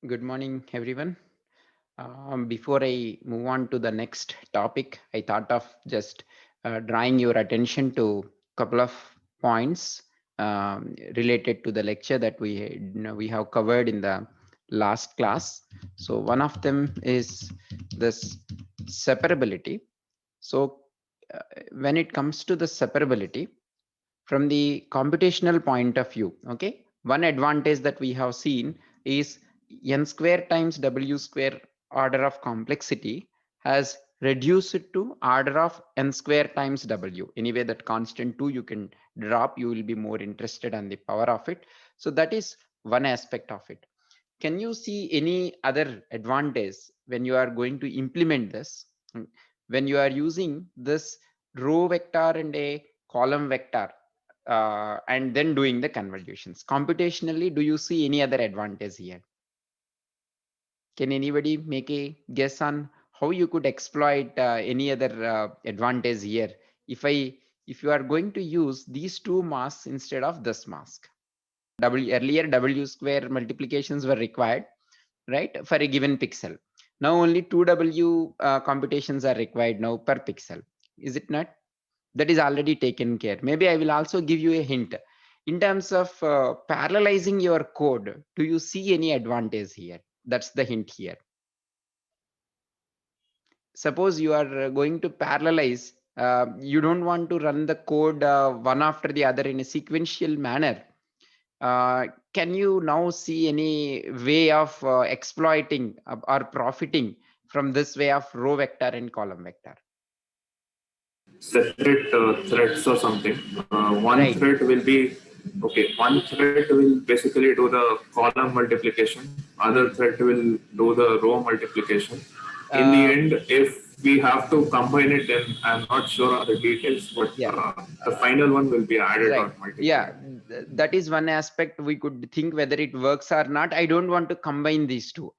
Good morning, everyone. Before I move on to the next topic, I thought of just drawing your attention to a couple of points related to the lecture that we have covered in the last class. So one of them is this separability. So when it comes to the separability, from the computational point of view, okay, one advantage that we have seen is n square times w square order of complexity has reduced it to order of n square times w. Anyway, that constant 2 you can drop, you will be more interested on the power of it. So that is one aspect of it. Can you see any other advantage when you are going to implement this? When you are using this row vector and a column vector and then doing the convolutions computationally, do you see any other advantage here? Can anybody make a guess on how you could exploit any other advantage here if you are going to use these two masks instead of this mask? Earlier w square multiplications were required, right, for a given pixel. Now only 2w computations are required now per pixel, is it not? That is already taken care. Maybe I will also give you a hint in terms of parallelizing your code. Do you see any advantage here? That's the hint here. Suppose you are going to parallelize, you don't want to run the code one after the other in a sequential manner. Can you now see any way of exploiting or profiting from this way of row vector and column vector? Separate threads or something. One Right. thread will be okay. One thread will basically do the column multiplication. Other thread will do the row multiplication. In the Uh, end, if we have to combine it, then I'm not sure on the details, but yeah. the final one will be added Right. or Yeah, multiplied. that is one aspect we could think whether it works or not. I don't want to combine these two.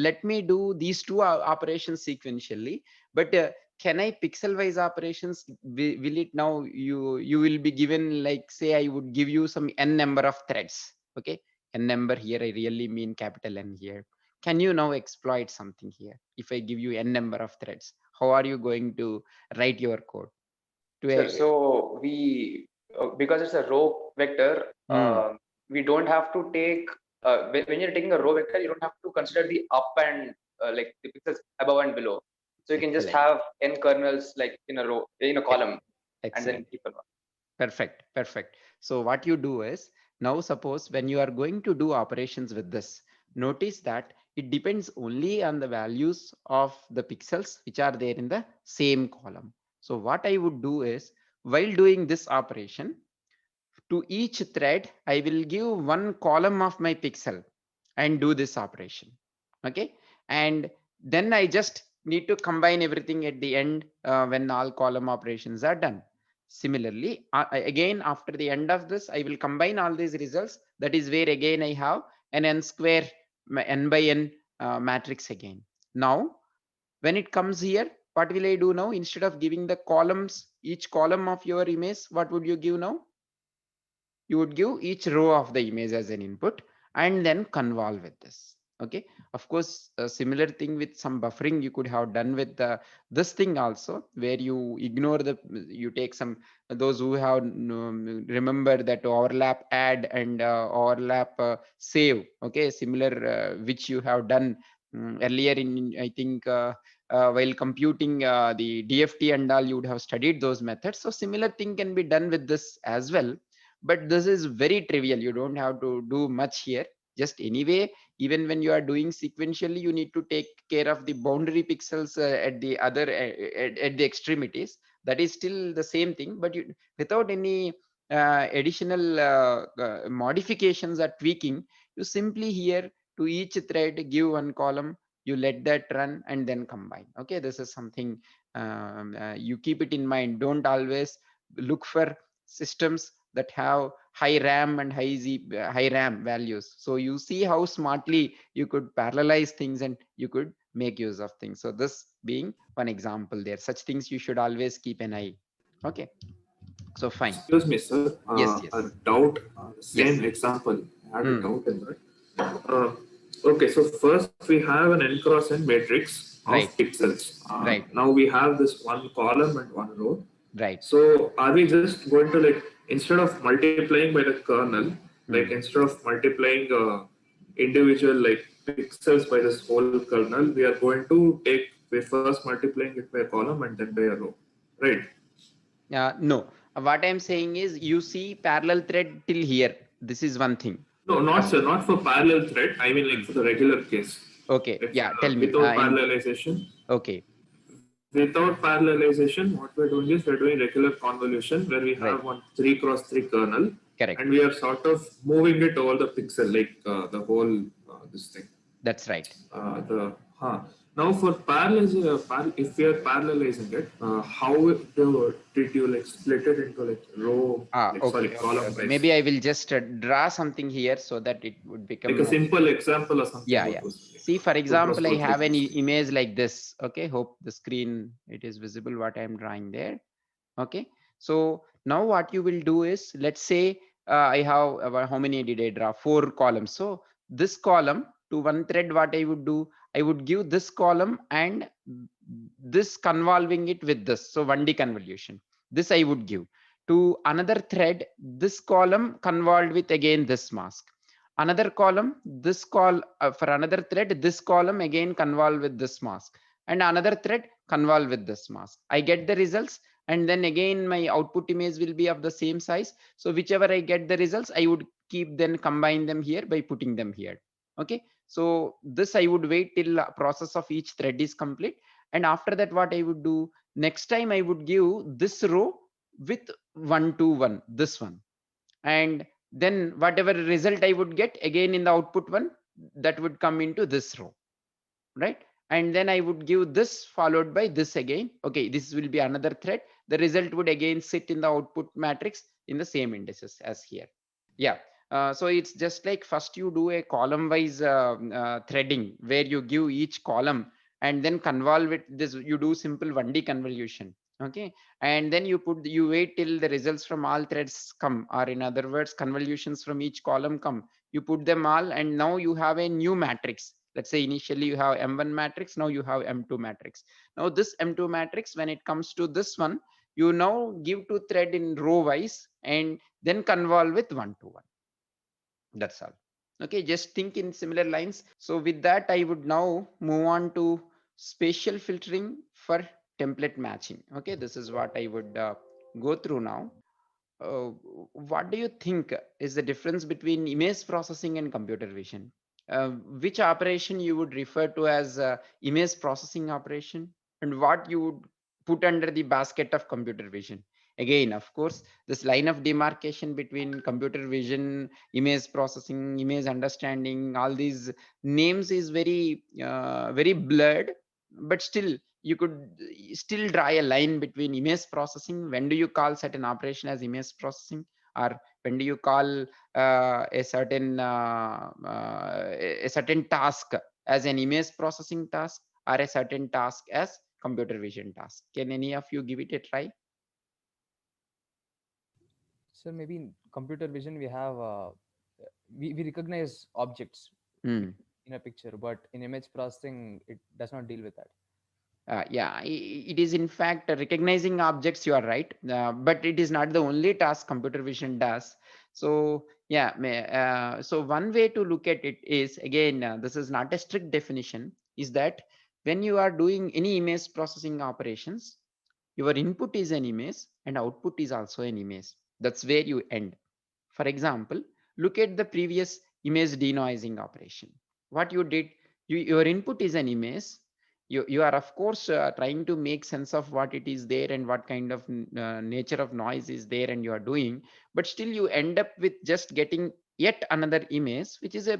Let me do these two operations sequentially. But can I pixel wise operations? Will it now you will be given, like, say I would give you some n number of threads. Okay, n number here I really mean capital N here. Can you now exploit something here? If I give you n number of threads, how are you going to write your code? To Sure. a, So because it's a row vector, we don't have to take, when you're taking a row vector, you don't have to consider the up and like the pixels above and below. So you can just excellent. have n kernels like in a row, in a column, and then Excellent. keep on. Perfect. Perfect. So what you do is, now suppose when you are going to do operations with this, notice that it depends only on the values of the pixels which are there in the same column. So what I would do is, while doing this operation, to each thread, I will give one column of my pixel and do this operation. Okay. And then I just need to combine everything at the end when all column operations are done. Similarly, again, after the end of this, I will combine all these results. That is where again I have an n square, n by n matrix again. Now, when it comes here, what will I do now? Instead of giving the columns, each column of your image, what would you give now? You would give each row of the image as an input and then convolve with this. Okay, of course, a similar thing with some buffering you could have done with this thing also, where you ignore the, you take some, those who have remember that overlap add and overlap save. Okay, similar which you have done earlier in, I think, while computing the DFT and all, you would have studied those methods. So similar thing can be done with this as well, but this is very trivial. You don't have to do much here. Just anyway, even when you are doing sequentially, you need to take care of the boundary pixels at the other at the extremities. That is still the same thing, but you, without any additional modifications or tweaking, you simply here to each thread give one column, you let that run and then combine. Okay, this is something you keep it in mind. Don't always look for systems that have high RAM and high RAM values. So you see how smartly you could parallelize things and you could make use of things. So this being one example there, such things you should always keep an eye. Okay, so fine. Excuse me, sir. Yes, A yes, doubt. yes. Same example. I had a Hmm. doubt in that. Uh, Okay, so first we have an n cross n matrix of Right. pixels. Right. Now we have this one column and one row. Right. So are we just going to like, instead of multiplying by the kernel, like instead of multiplying individual like pixels by this whole kernel, we are going to take, we first multiplying it by a column and then by a row, right? No, what I'm saying is you see parallel thread till here. This is one thing. No, not sir, not for parallel thread. I mean like for the regular case. Okay. Like, Yeah. Tell me. without parallelization. Okay. Without parallelization, what we're doing is we're doing regular convolution where we have Right. one 3x3 kernel, Correct. and we are sort of moving it over the pixel, like the whole this thing. That's right. Now for if we are parallelizing it, how did you like split it into like row? Column wise? Maybe I will just draw something here so that it would become like a simple example or something. Yeah. See, for example, I have an image like this. Okay, hope the screen it is visible what I am drawing there. Okay, so now what you will do is, let's say I have how many did I draw? 4 columns. So this column to one thread, what I would do, I would give this column and this convolving it with this. So 1D convolution. This I would give to another thread. This column convolved with again this mask. Another column, this for another thread, this column again convolve with this mask, and another thread convolve with this mask. I get the results, and then again my output image will be of the same size. So whichever I get the results, I would keep then combine them here by putting them here. Okay, so this I would wait till process of each thread is complete, and after that what I would do, next time I would give this row with 1 to 1, this one, and then whatever result I would get again in the output one, that would come into this row, right? And then I would give this followed by this again. Okay, this will be another thread. The result would again sit in the output matrix in the same indices as here. Yeah. So it's just like first you do a column wise threading where you give each column and then convolve it. This you do simple 1D convolution. Okay, and then you wait till the results from all threads come, or in other words convolutions from each column come. You put them all, and now you have a new matrix. Let's say initially you have M1 matrix, now you have M2 matrix. Now this M2 matrix, when it comes to this one, you now give to thread in row wise and then convolve with 1 to 1. That's all. Okay, just think in similar lines. So with that, I would now move on to spatial filtering for template matching. Okay, this is what I would go through now. uh, what do you think is the difference between image processing and computer vision? Which operation you would refer to as image processing operation, and what you would put under the basket of computer vision? Again, of course, this line of demarcation between computer vision, image processing, image understanding, all these names is very blurred, but still you could still draw a line between image processing. When do you call certain operation as image processing, or when do you call a certain task as an image processing task, or a certain task as computer vision task? Can any of you give it a try? So maybe in computer vision we have we recognize objects Hmm. in a picture, but in image processing it does not deal with that. Yeah, it is in fact recognizing objects, you are right, but it is not the only task computer vision does. So yeah, so one way to look at it is, again, this is not a strict definition, is that when you are doing any image processing operations, your input is an image and output is also an image. That's where you end. For example, look at the previous image denoising operation. What you did, your input is an image. You are of course trying to make sense of what it is there and what kind of nature of noise is there, and you are doing, but still you end up with just getting yet another image, which is a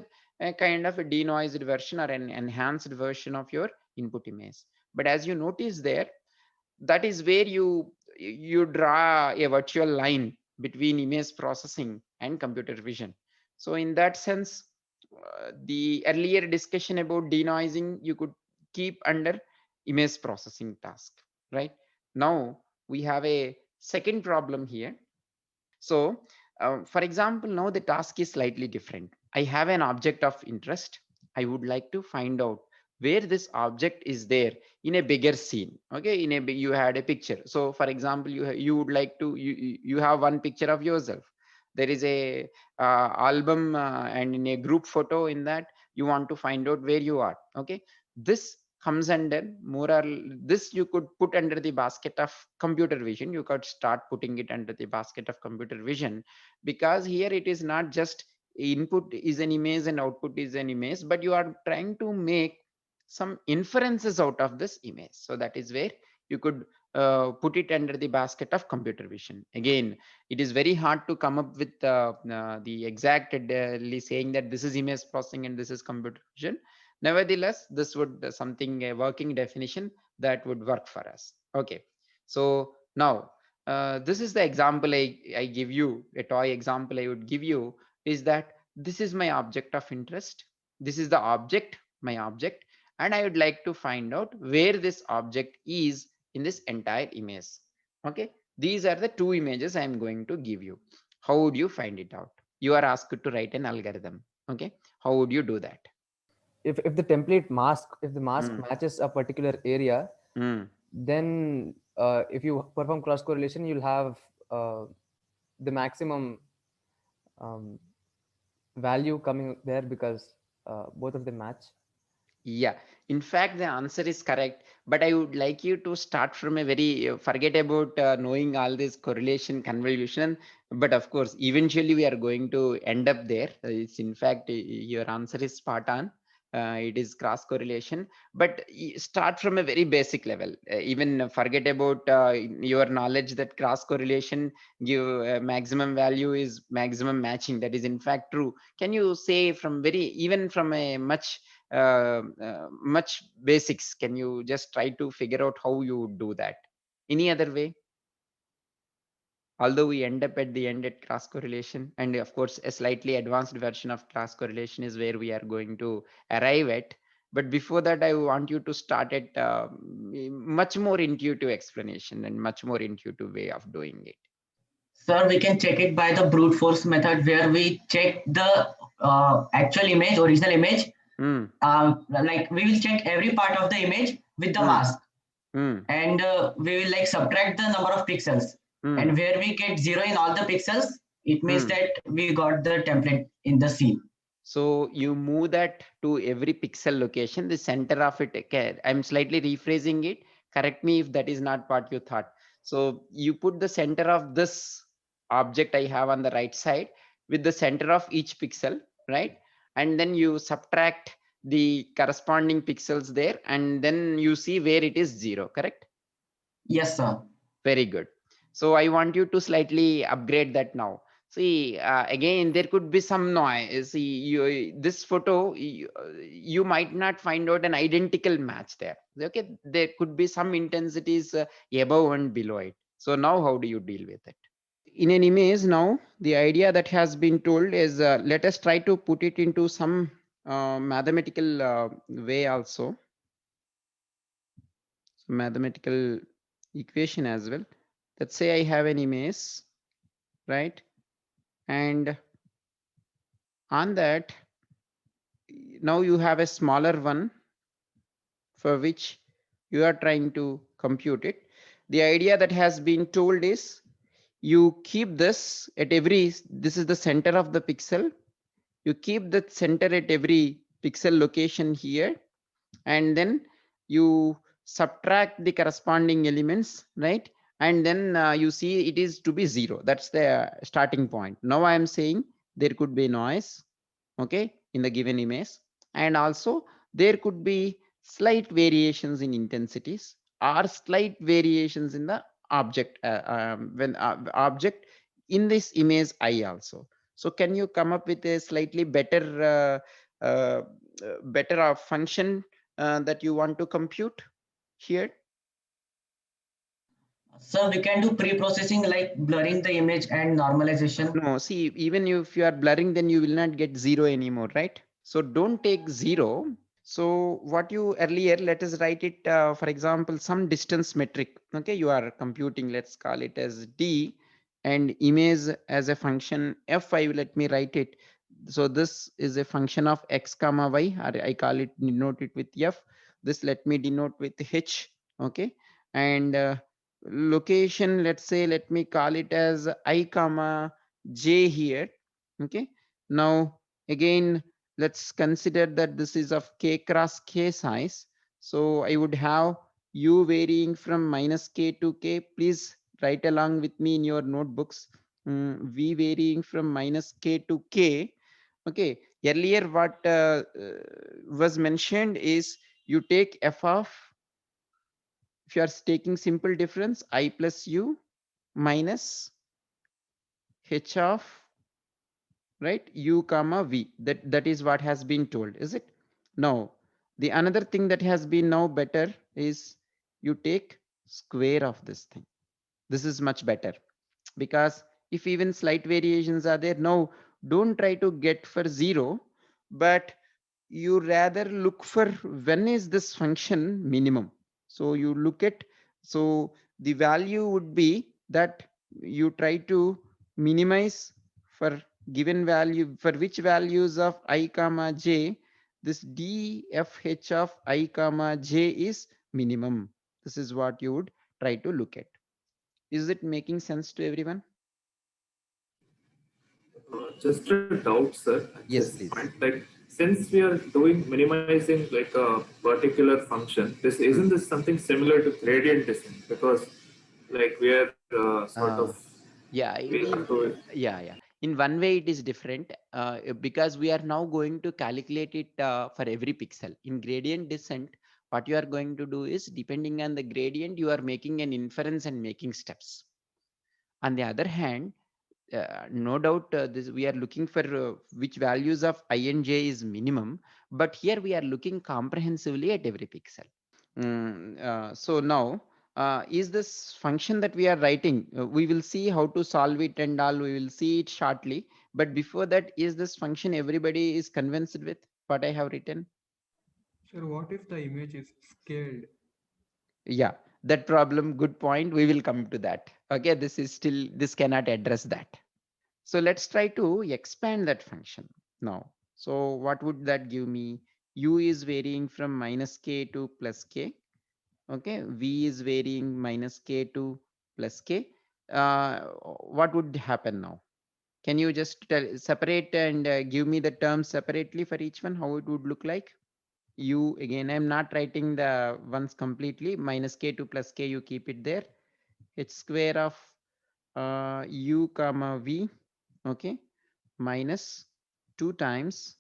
kind of a denoised version or an enhanced version of your input image. But as you notice there, that is where you draw a virtual line between image processing and computer vision. So in that sense, the earlier discussion about denoising you could keep under image processing task. Right now we have a second problem here. So for example, now the task is slightly different. I have an object of interest, I would like to find out where this object is there in a bigger scene. Okay, in a big, you had a picture. So for example, you would like to you have one picture of yourself. There is a album and in a group photo in that you want to find out where you are. Okay, this comes under more or this you could put under the basket of computer vision. You could start putting it under the basket of computer vision, because here it is not just input is an image and output is an image, but you are trying to make some inferences out of this image. So that is where you could put it under the basket of computer vision. Again, it is very hard to come up with the exact saying that this is image processing and this is computer vision. Nevertheless, this would something a working definition that would work for us. Okay, so now this is the example I give you, a toy example I would give you, is that this is my object of interest. This is the object, my object, and I would like to find out where this object is in this entire image. Okay, these are the two images I am going to give you. How would you find it out? You are asked to write an algorithm. Okay, how would you do that? If the template mask, if the mask Mm. matches a particular area, Mm. then if you perform cross correlation, you'll have the maximum um, value coming there because both of them match. Yeah, in fact, the answer is correct. But I would like you to start from a very forget about knowing all this correlation, convolution. But of course, eventually we are going to end up there. It's in fact, your answer is spot on. It is cross correlation, but start from a very basic level. Even forget about your knowledge that cross correlation give maximum value is maximum matching. That is in fact true. Can you say from very even from a much basics, can you just try to figure out how you would do that? Any other way? Although we end up at the end at cross correlation, and of course a slightly advanced version of cross correlation is where we are going to arrive at. But before that, I want you to start at much more intuitive explanation and much more intuitive way of doing it. Sir, we can check it by the brute force method where we check the actual image, original image. Like we will check every part of the image with the mask, and we will like subtract the number of pixels. And where we get 0 in all the pixels, it means that we got the template in the scene. So you move that to every pixel location, the center of it. Okay, I'm slightly rephrasing it. Correct me if that is not what you thought. So you put the center of this object I have on the right side with the center of each pixel, right? And then you subtract the corresponding pixels there, and then you see where it is 0, correct? Yes, sir. Very good. So I want you to slightly upgrade that now. See, again, there could be some noise. See, this photo, you might not find out an identical match there. Okay, there could be some intensities above and below it. So now how do you deal with it? In an image now, the idea that has been told is, let us try to put it into some mathematical way also. So mathematical equation as well. Let's say I have an image, right? And on that, now you have a smaller one for which you are trying to compute it. The idea that has been told is you keep this at every, this is the center of the pixel. You keep the center at every pixel location here, and then you subtract the corresponding elements, right? And then you see it is to be 0. That's the starting point. Now I am saying there could be noise, okay, in the given image, and also there could be slight variations in intensities or slight variations in the object when object in this image I also. So can you come up with a slightly better function that you want to compute here? So we can do pre-processing like blurring the image and normalization. No, see, even if you are blurring, then you will not get 0 anymore, right? So don't take 0. So what you earlier, let us write it, for example, some distance metric. Okay, you are computing, let's call it as d, and image as a function f5, let me write it. So this is a function of x comma y, or I call it, denote it with f. This let me denote with h. Okay. And location, let's say, let me call it as I comma j here. Okay. Now again, let's consider that this is of k cross k size. So I would have u varying from minus k to k. Please write along with me in your notebooks. V varying from minus k to k. Okay. Earlier what was mentioned is you take f of, if you are taking simple difference, I plus u minus h of, right, u comma v. That is what has been told, is it? Now the another thing that has been now better is you take square of this thing. This is much better, because if even slight variations are there, now don't try to get for 0, but you rather look for when is this function minimum. So you look at, so the value would be that you try to minimize for given value, for which values of I comma j this dfh of I comma j is minimum. This is what you would try to look at. Is it making sense to everyone? Just a doubt, sir. At Yes, this please. point, like since we are doing minimizing like a particular function, this isn't this something similar to gradient descent? Because like we are sort of Yeah, we have to. yeah. In one way, it is different because we are now going to calculate it for every pixel. In gradient descent, what you are going to do is, depending on the gradient, you are making an inference and making steps. On the other hand, no doubt this, we are looking for which values of I and j is minimum, but here we are looking comprehensively at every pixel. So now, is this function that we are writing, we will see how to solve it and all, we will see it shortly. But before that, is this function everybody is convinced with what I have written? Sir, what if the image is scaled? Yeah, that problem, good point. We will come to that. Okay, this is still, this cannot address that. So let's try to expand that function now. So what would that give me? U is varying from minus k to plus k. Okay, v is varying minus k to plus k. What would happen now? Can you just separate and give me the terms separately for each one, how it would look like? U, again, I'm not writing the ones completely. Minus k to plus k, you keep it there. H square of u comma v, okay, minus 2 times,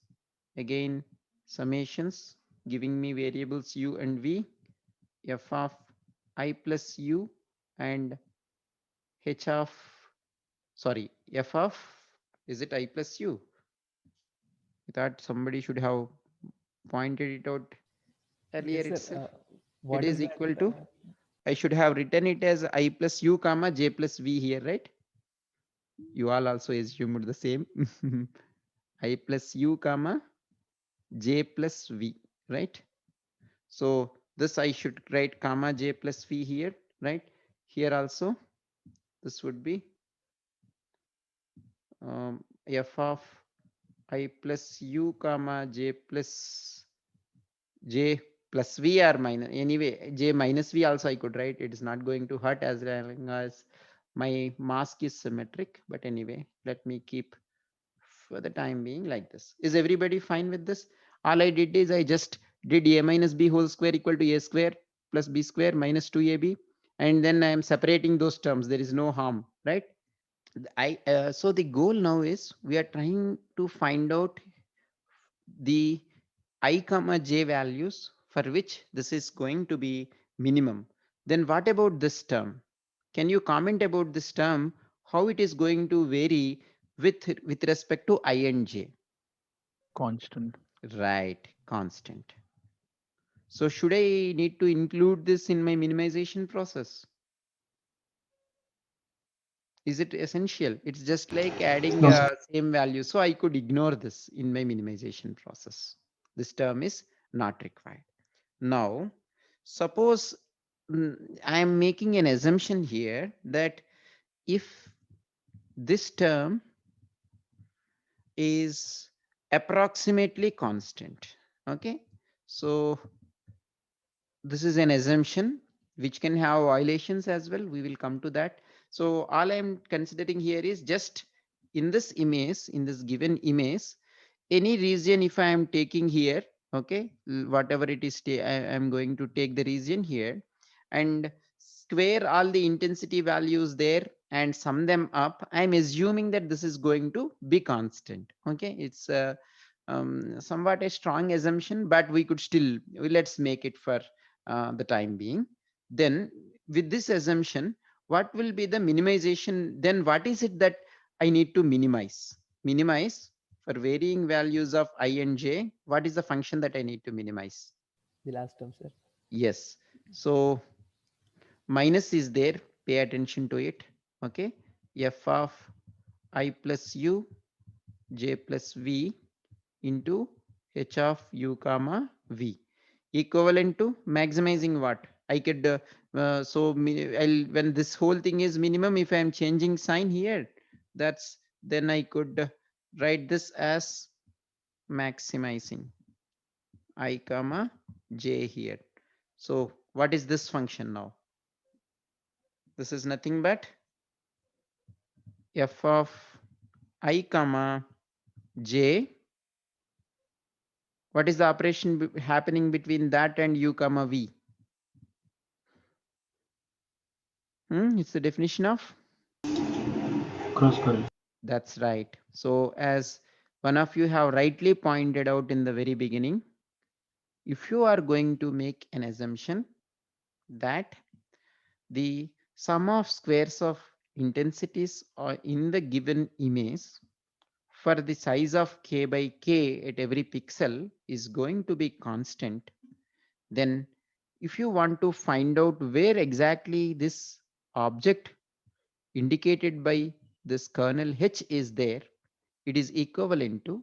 again, summations giving me variables u and v, f of I plus u and h of, sorry, f of, is it I plus u? I thought somebody should have pointed it out earlier Yes, sir. itself. It What is is that? equal to, I should have written it as I plus u comma j plus v here, right? You all also assumed the same. I plus u comma j plus v, right? So this I should write comma j plus v here, right? Here also, this would be f of I plus u comma j plus j plus v, or minus, anyway, j minus v also I could write. It is not going to hurt as long as my mask is symmetric. But anyway, let me keep for the time being like this. Is everybody fine with this? All I did is I just did a minus b whole square equal to a square plus b square minus 2ab, and then I am separating those terms. There is no harm, right? So the goal now is we are trying to find out the I comma j values for which this is going to be minimum. Then what about this term? Can you comment about this term, how it is going to vary with respect to I and j? Constant. Right, constant. So should I need to include this in my minimization process? Is it essential? It's just like adding same value. So I could ignore this in my minimization process. This term is not required. Now, suppose I am making an assumption here that if this term is approximately constant. Okay, so this is an assumption which can have violations as well. We will come to that. So all I'm considering here is just in this image, in this given image, any region if I am taking here, okay, whatever it is, I am going to take the region here and square all the intensity values there and sum them up. I'm assuming that this is going to be constant. Okay, it's somewhat a strong assumption, but we could still, let's make it for the time being. Then with this assumption, what will be the minimization? Then what is it that I need to minimize? Minimize for varying values of I and j. What is the function that I need to minimize? The last term, sir. Yes. So minus is there. Pay attention to it. Okay. F of I plus u j plus v into h of u comma v, equivalent to maximizing what I could when this whole thing is minimum, if I am changing sign here, that's then I could write this as maximizing I comma j here. So what is this function now? This is nothing but f of I comma j. What is the operation happening between that and u comma v? It's the definition of cross correlation. That's right. So as one of you have rightly pointed out in the very beginning, if you are going to make an assumption that the sum of squares of intensities are in the given image for the size of k by k at every pixel is going to be constant, then if you want to find out where exactly this object indicated by this kernel H is there, it is equivalent to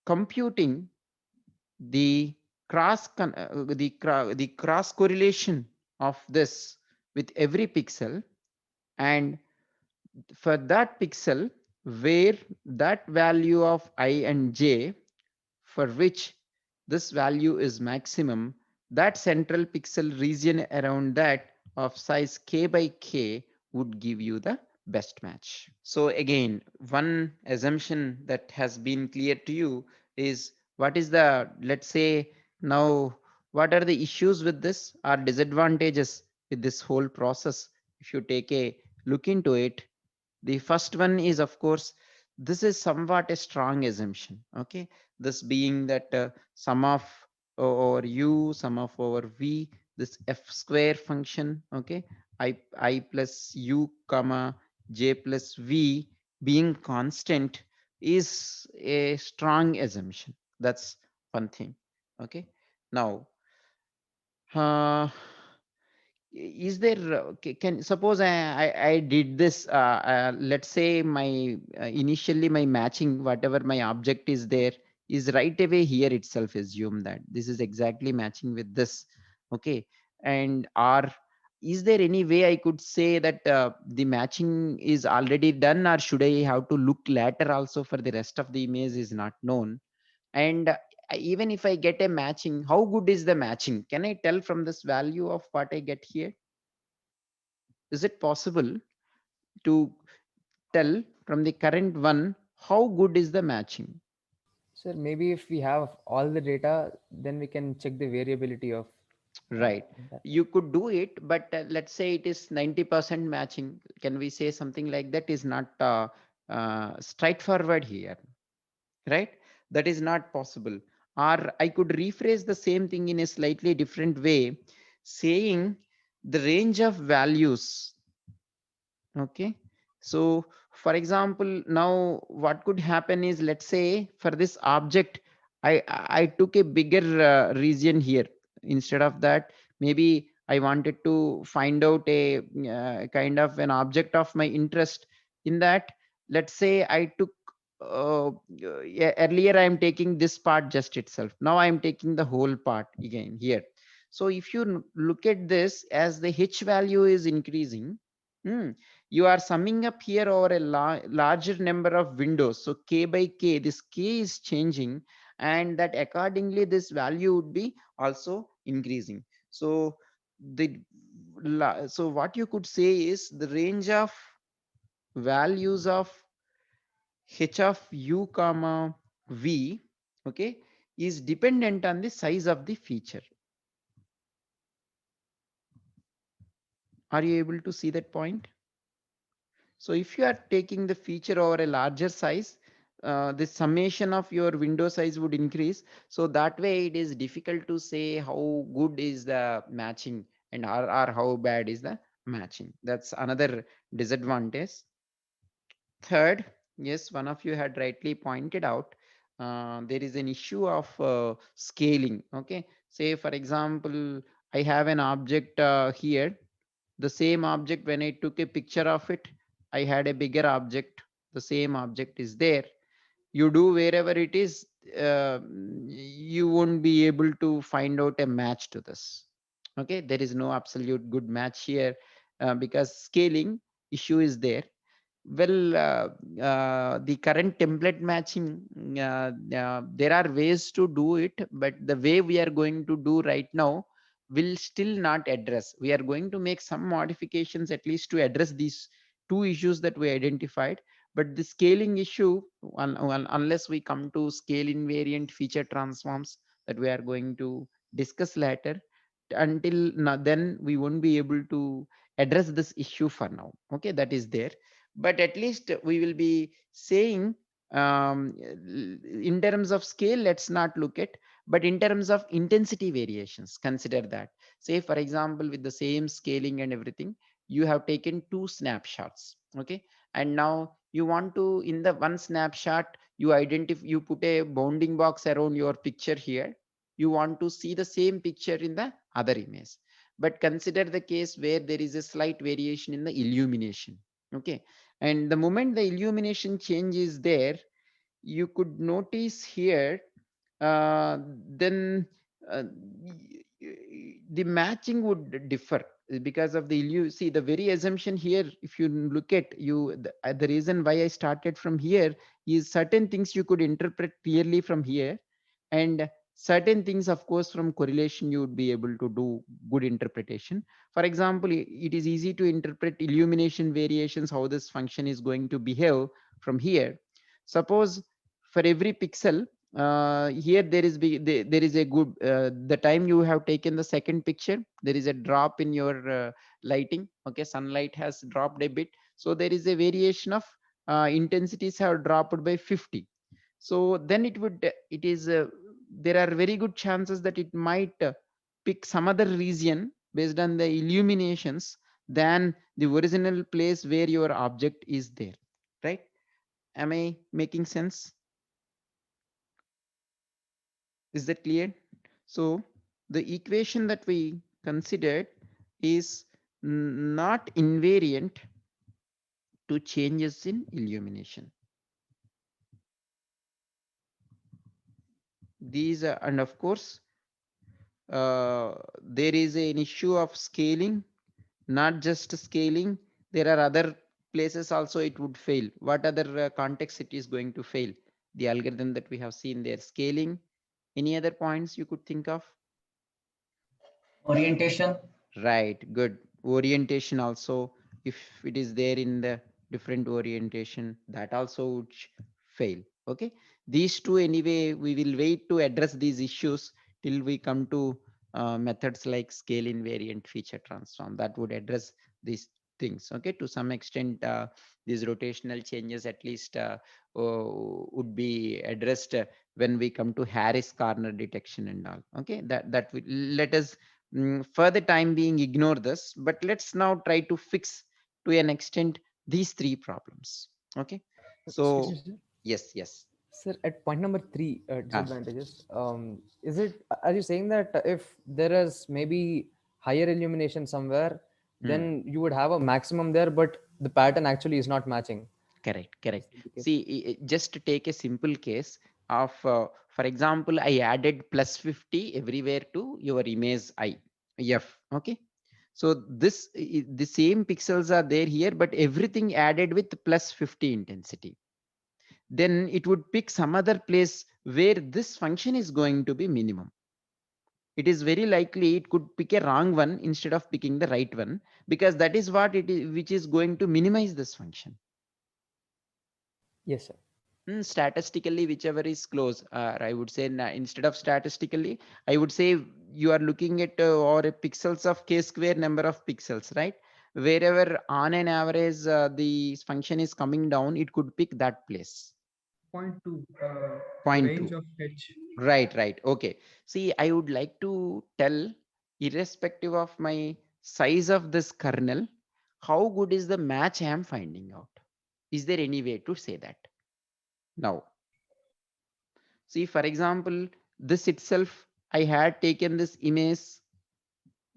computing the the cross correlation of this with every pixel, and for that pixel where that value of I and j for which this value is maximum, that central pixel region around that of size k by k would give you the best match. So again, one assumption that has been clear to you is what is the, let's say now, what are the issues with this or disadvantages with this whole process? If you take a look into it, the first one is, of course, this is somewhat a strong assumption. Okay, this being that sum of over u, sum of over v, this f square function, okay, I plus u comma j plus v being constant is a strong assumption. That's one thing. Okay, now is there can suppose I did this let's say my initially my matching whatever my object is there is right away here itself assume that this is exactly matching with this. Okay, and or is there any way I could say that the matching is already done, or should I have to look later also for the rest of the image is not known? And even if I get a matching, how good is the matching? Can I tell from this value of what I get here? Is it possible to tell from the current one how good is the matching? Sir, maybe if we have all the data, then we can check the variability of Right. that. You could do it, but let's say it is 90% matching. Can we say something like that is not straightforward here, right? That is not possible. Or I could rephrase the same thing in a slightly different way, saying the range of values. Okay, so for example, now what could happen is, let's say for this object I took a bigger region here. Instead of that, maybe I wanted to find out a kind of an object of my interest. In that, let's say I took yeah, earlier I am taking this part just itself, now I am taking the whole part again here. So if you look at this, as the h value is increasing, you are summing up here over a larger number of windows. So k by k, this k is changing, and that accordingly this value would be also increasing. So so what you could say is the range of values of h of u comma v, okay, is dependent on the size of the feature. Are you able to see that point? So if you are taking the feature over a larger size, the summation of your window size would increase. So that way it is difficult to say how good is the matching and or how bad is the matching. That's another disadvantage. Third, yes, one of you had rightly pointed out, there is an issue of scaling. Okay, say for example, I have an object here. The same object, when I took a picture of it, I had a bigger object. The same object is there. You do wherever it is, you won't be able to find out a match to this. Okay, there is no absolute good match here because scaling issue is there. Well, the current template matching, there are ways to do it, but the way we are going to do right now will still not address. We are going to make some modifications at least to address these two issues that we identified. But the scaling issue, unless we come to scale invariant feature transforms that we are going to discuss later, until now, then we won't be able to address this issue for now. Okay, that is there, but at least we will be saying in terms of scale, let's not look at, but in terms of intensity variations, consider that. Say for example, with the same scaling and everything, you have taken two snapshots, okay, and now you want to, in the one snapshot, you put a bounding box around your picture here, you want to see the same picture in the other image. But consider the case where there is a slight variation in the illumination, okay, and the moment the illumination change is there, you could notice here, then uh, the matching would differ because of the see the very assumption here. If you look at the reason why I started from here is certain things you could interpret clearly from here, and certain things of course from correlation you would be able to do good interpretation. For example, it is easy to interpret illumination variations, how this function is going to behave from here. Suppose for every pixel, here there is a good the time you have taken the second picture, there is a drop in your lighting, okay, sunlight has dropped a bit, so there is a variation of intensities have dropped by 50. So then it is there are very good chances that it might pick some other region based on the illuminations than the original place where your object is there, right? Am I making sense? Is that clear? So the equation that we considered is not invariant to changes in illumination. These are, and of course, there is an issue of scaling, not just scaling. There are other places also it would fail. What other context it is going to fail? The algorithm that we have seen there, scaling. Any other points you could think of? Orientation. Right, good. Orientation also, if it is there in the different orientation, that also would fail. Okay, these two anyway, we will wait to address these issues till we come to methods like scale invariant feature transform that would address these things. Okay, to some extent, these rotational changes at least would be addressed when we come to Harris corner detection and all. Okay, that will let us for the time being ignore this, but let's now try to fix to an extent these three problems. Okay, so Excuse me, sir. yes. Sir, at point number 3, Ah, disadvantages, is it, are you saying that if there is maybe higher illumination somewhere, then you would have a maximum there, but the pattern actually is not matching? correct. Is that the case? See, just to take a simple case of, for example, I added plus 50 everywhere to your image I, F. Okay, So this, the same pixels are there here, but everything added with plus 50 intensity. Then it would pick some other place where this function is going to be minimum. It is very likely it could pick a wrong one instead of picking the right one, because that is what it is, which is going to minimize this function. Yes, sir. Statistically, whichever is close, I would say instead of statistically, I would say you are looking at or pixels of k square number of pixels, right? Wherever on an average the function is coming down, it could pick that place. 0.2 0.2. range of H. Right. Okay. See, I would like to tell, irrespective of my size of this kernel, how good is the match I am finding out? Is there any way to say that? Now, see, for example, this itself, I had taken this image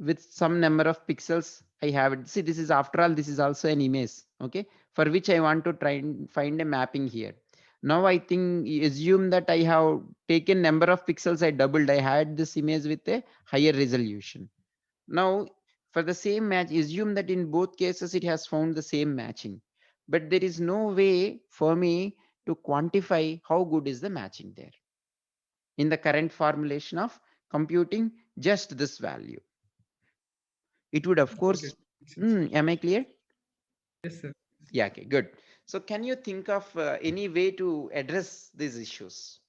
with some number of pixels. I have it. See, this is, after all, this is also an image, okay, for which I want to try and find a mapping here. Now I think, assume that I have taken number of pixels, I doubled, I had this image with a higher resolution. Now for the same match, assume that in both cases it has found the same matching, but there is no way for me to quantify how good is the matching there in the current formulation of computing just this value. It would, of course, Okay. am I clear? Yes, sir. Yeah, okay, good. So can you think of any way to address these issues?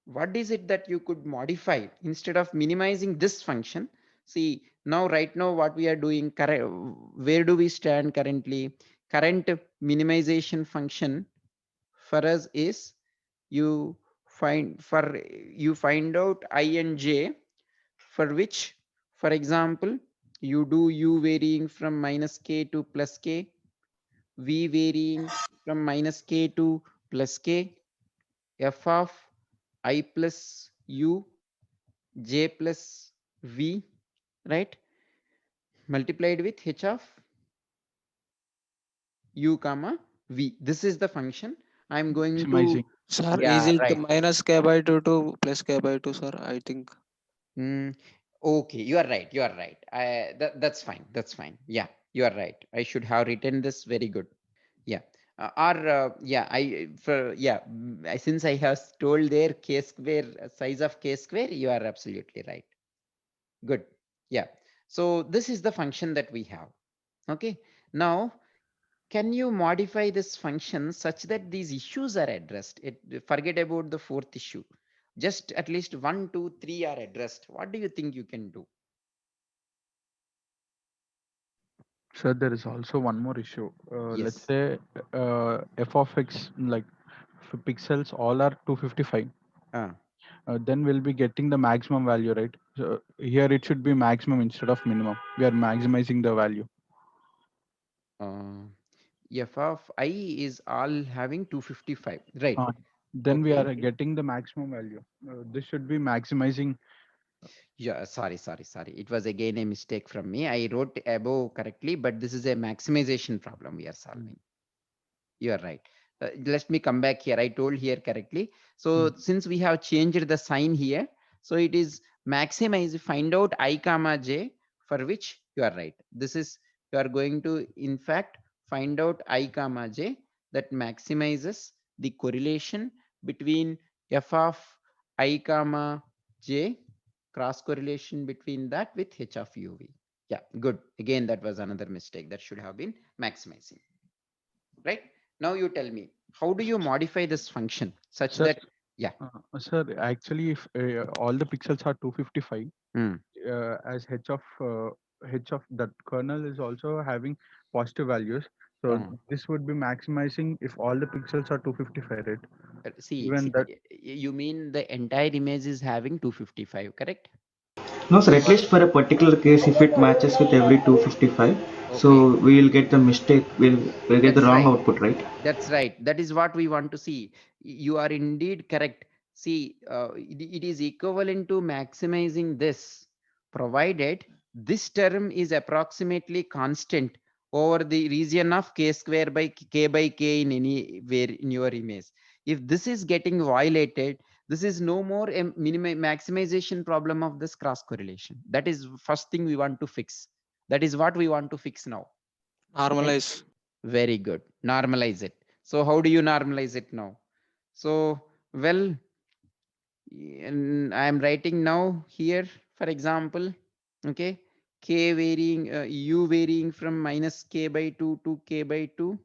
What is it that you could modify instead of minimizing this function? See, now, right now, what we are doing, where do we stand currently? Current minimization function for us is you find out I and j, for which, for example, you do u varying from minus k to plus k, v varying from minus k to plus k, f of I plus u, j plus v, right, multiplied with h of u comma v. This is the function I'm going to, Maximizing. Sir, is yeah, it right. minus k by 2 to plus k by 2, sir? I think. Okay, you are right. You are right. That's fine. That's fine. Yeah, you are right. I should have written this very good. Yeah. Yeah, since I have told there k square, size of k square, you are absolutely right. Good. Yeah. So this is the function that we have. Okay. Now, can you modify this function such that these issues are addressed? Forget about the fourth issue. Just at least 1, 2, 3 are addressed. What do you think you can do? Sir, there is also one more issue. Let's Yes. say f of x, like pixels all are 255. Then we'll be getting the maximum value, right? So here it should be maximum instead of minimum. We are maximizing the value. F of I is all having 255, right? Then we Okay. are getting the maximum value. This should be maximizing. Yeah, sorry. It was again a mistake from me. I wrote above correctly, but this is a maximization problem we are solving. You are right. Let me come back here. I told here correctly. So since we have changed the sign here, so it is maximize, find out I comma j, for which you are right. This is, you are going to, in fact, find out I comma j that maximizes the correlation between f of I comma j, cross correlation between that with h of uv. Yeah, good. Again, that was another mistake. That should have been maximizing. Right? Now you tell me, how do you modify this function such Sir, that, yeah. Sir, actually, if all the pixels are 255, as h of that kernel is also having positive values. So this would be maximizing if all the pixels are 255, right? See, Even that. you mean the entire image is having 255, correct? No, sir, at least for a particular case, if it matches with every 255, so we'll get the mistake, we'll get the wrong output, right? That's right. That is what we want to see. You are indeed correct. See, it is equivalent to maximizing this, provided this term is approximately constant over the region of k square by k in anywhere in your image. If this is getting violated, this is no more a maximization problem of this cross correlation. That is first thing we want to fix. That is what we want to fix now. Normalize. Very good. Normalize it. So how do you normalize it now? So, well, I am writing now here, for example, okay, k varying, u varying from minus k by 2 to k by 2,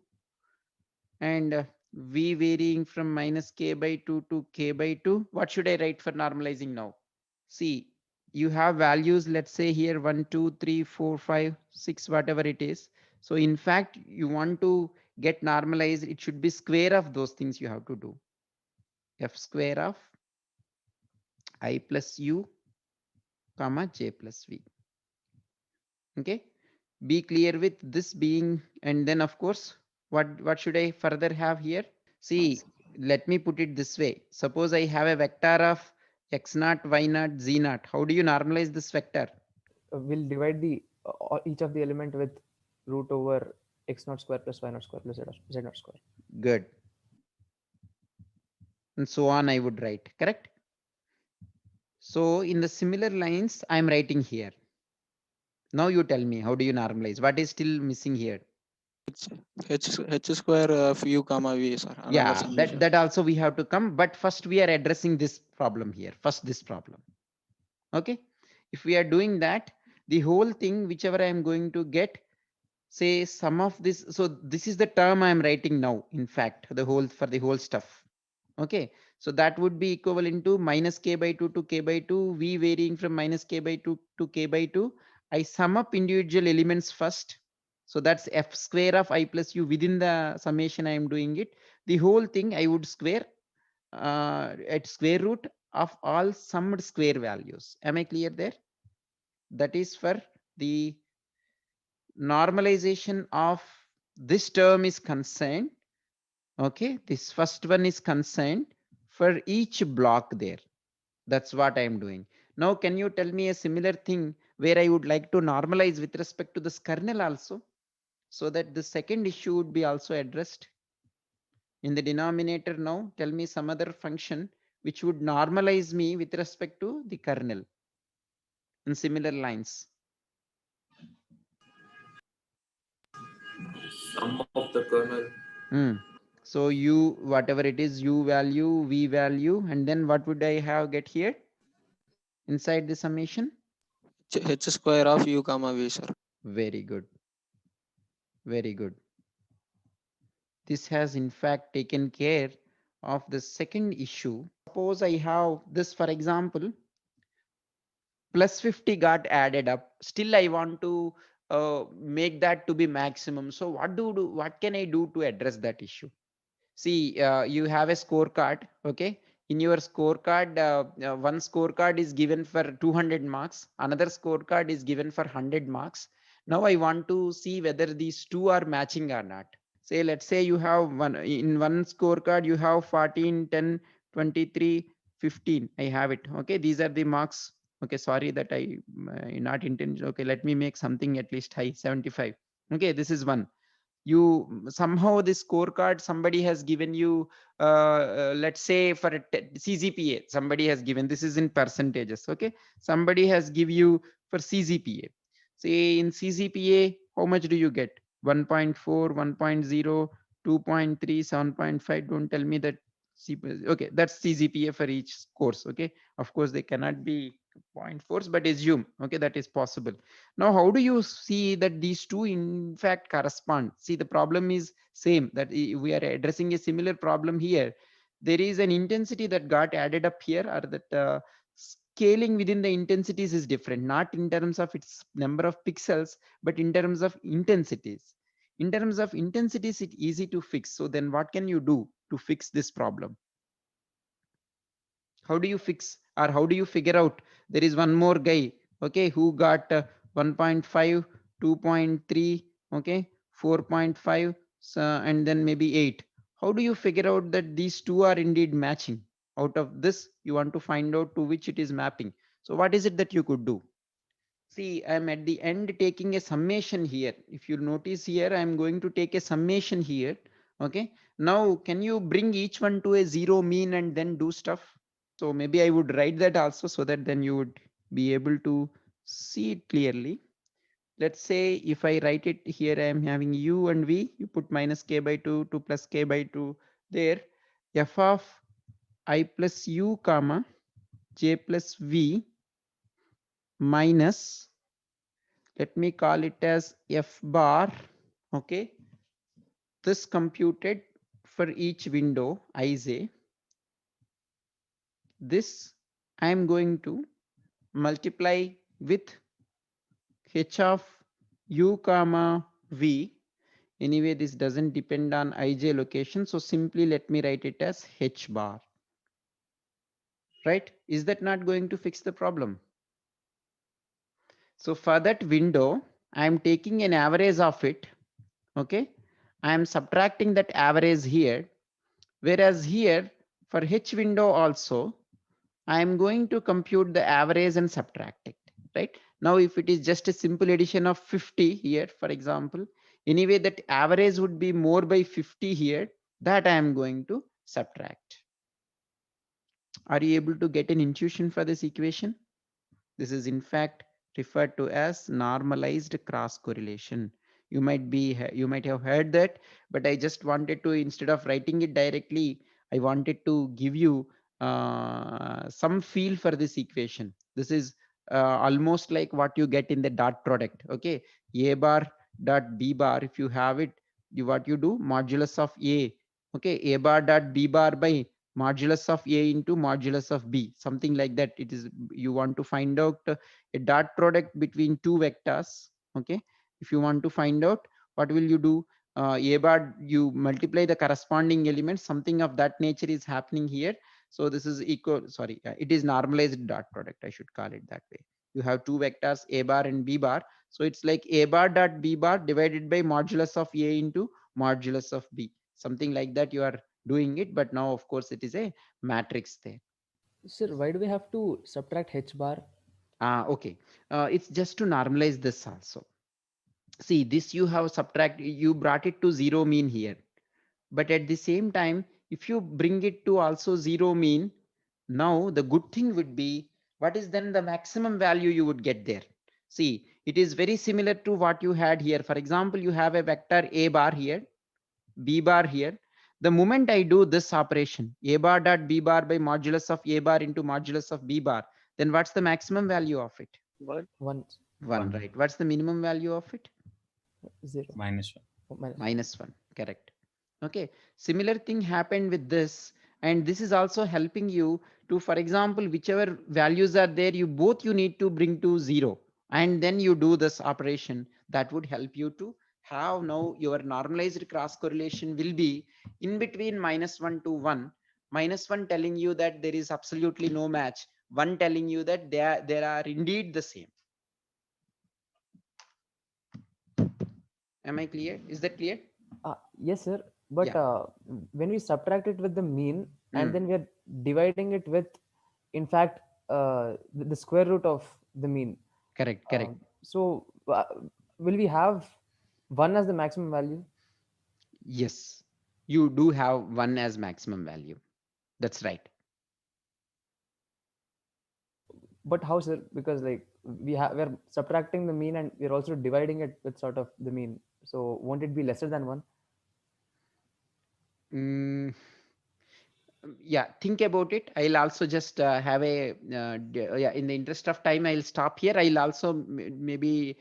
and v varying from minus k by 2 to k by 2. What should I write for normalizing now? See, you have values, let's say here 1, 2, 3, 4, 5, 6, whatever it is. So in fact, you want to get normalized, it should be square of those things you have to do. F square of I plus u comma j plus v. Okay, be clear with this being, and then of course, what should I further have here? See, let me put it this way. Suppose I have a vector of x naught, y naught, z naught. How do you normalize this vector? We'll divide the each of the element with root over x naught square plus y naught square plus z naught square. Good. And so on I would write, correct? So in the similar lines, I'm writing here. Now you tell me, how do you normalize? What is still missing here? H square of u comma v, sir. Yeah, that also we have to come, but first we are addressing this problem here. First this problem. Okay, if we are doing that, the whole thing, whichever I am going to get, say sum of this. So this is the term I am writing now. In fact, the whole for the whole stuff. Okay, so that would be equivalent to minus k by 2 to k by 2, v varying from minus k by 2 to k by 2. I sum up individual elements first. So that's f square of I plus u. Within the summation I am doing it. The whole thing I would square at square root of all summed square values. Am I clear there? That is for the normalization of this term is concerned. Okay, this first one is concerned for each block there. That's what I am doing. Now, can you tell me a similar thing where I would like to normalize with respect to this kernel also, so that the second issue would be also addressed? In the denominator now, tell me some other function which would normalize me with respect to the kernel in similar lines. Sum of the kernel. So u, whatever it is, u value, v value, and then what would I have get here inside the summation? H square of u comma v, sir. Very good. Very good. This has in fact taken care of the second issue. Suppose I have this, for example, plus 50 got added up. Still I want to make that to be maximum. So what can I do to address that issue? See, you have a scorecard. Okay, in your scorecard, one scorecard is given for 200 marks, another scorecard is given for 100 marks. Now I want to see whether these two are matching or not. Say, let's say you have in one scorecard you have 14, 10, 23, 15. I have it. Okay, these are the marks. Okay, sorry that I not intended. Okay, let me make something at least high, 75. Okay, this is one. You somehow this scorecard somebody has given you, let's say for a CGPA, somebody has given, this is in percentages. Okay, somebody has give you for CGPA. Say in CGPA, how much do you get? 1.4, 1.0, 2.3, 7.5. Don't tell me that. Okay, that's CGPA for each course. Okay, of course they cannot be 0.4s, but assume, okay, that is possible. Now, how do you see that these two in fact correspond? See, the problem is same, that we are addressing a similar problem here. There is an intensity that got added up here, or that scaling within the intensities is different, not in terms of its number of pixels, but in terms of intensities. In terms of intensities, it's easy to fix. So then what can you do to fix this problem? How do you fix, or how do you figure out there is one more guy, okay, who got 1.5, 2.3, okay, 4.5, and then maybe 8. How do you figure out that these two are indeed matching? Out of this, you want to find out to which it is mapping. So what is it that you could do? See, I'm at the end taking a summation here. If you notice here, I'm going to take a summation here. Okay, now can you bring each one to a zero mean and then do stuff? So maybe I would write that also, so that then you would be able to see it clearly. let's say if I write it here, I am having u and v, you put minus k by 2 to plus k by 2 there, f of I plus u comma j plus v minus, let me call it as f bar. Okay, this computed for each window ij, this I am going to multiply with h of u comma v. Anyway, this doesn't depend on ij location, so simply let me write it as h bar. Right? Is that not going to fix the problem? So for that window, I am taking an average of it. Okay, I am subtracting that average here, whereas here for H window also I am going to compute the average and subtract it. Right now, if it is just a simple addition of 50 here, for example, anyway that average would be more by 50 here, that I am going to subtract. Are you able to get an intuition for this equation? This is in fact referred to as normalized cross correlation. You might have heard that, but I just wanted to, instead of writing it directly, I wanted to give you some feel for this equation. This is almost like what you get in the dot product. Okay, a bar dot b bar, if you have it, what you do, modulus of a. Okay, a bar dot b bar by modulus of a into modulus of b, something like that. It is, you want to find out a dot product between two vectors. Okay, if you want to find out, what will you do? A bar, you multiply the corresponding elements, something of that nature is happening here. So this is equal, sorry, it is normalized dot product, I should call it that way. You have two vectors a bar and b bar, so it's like a bar dot b bar divided by modulus of a into modulus of b, something like that you are doing it, but now of course it is a matrix there. Sir, why do we have to subtract h bar? Okay, it's just to normalize this also. See, this you have you brought it to zero mean here, but at the same time, if you bring it to also zero mean, now the good thing would be, what is then the maximum value you would get there? See, it is very similar to what you had here. For example, you have a vector a bar here, b bar here. The moment I do this operation, a bar dot b bar by modulus of a bar into modulus of b bar, then what's the maximum value of it? One. Right. What's the minimum value of it? 0. -1. -1. Correct. Okay. Similar thing happened with this, and this is also helping you to, for example, whichever values are there, you need to bring to 0, and then you do this operation. That would help you to have now your normalized cross correlation will be in between -1 to 1. -1 telling you that there is absolutely no match, 1 telling you that there are indeed the same. Am I clear? Is that clear? Yes, sir. But when we subtract it with the mean, and then we are dividing it with, in fact, the square root of the mean. Correct. So will we have 1 as the maximum value? Yes, you do have 1 as maximum value. That's right. But how, sir? Because like we're subtracting the mean and we're also dividing it with sort of the mean. So won't it be lesser than 1? Yeah, think about it. I'll also just have a in the interest of time, I'll stop here. I'll also maybe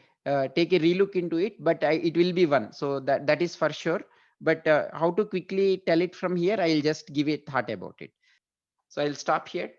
take a relook into it, but it will be 1. So that is for sure. But how to quickly tell it from here, I'll just give a thought about it. So I'll stop here.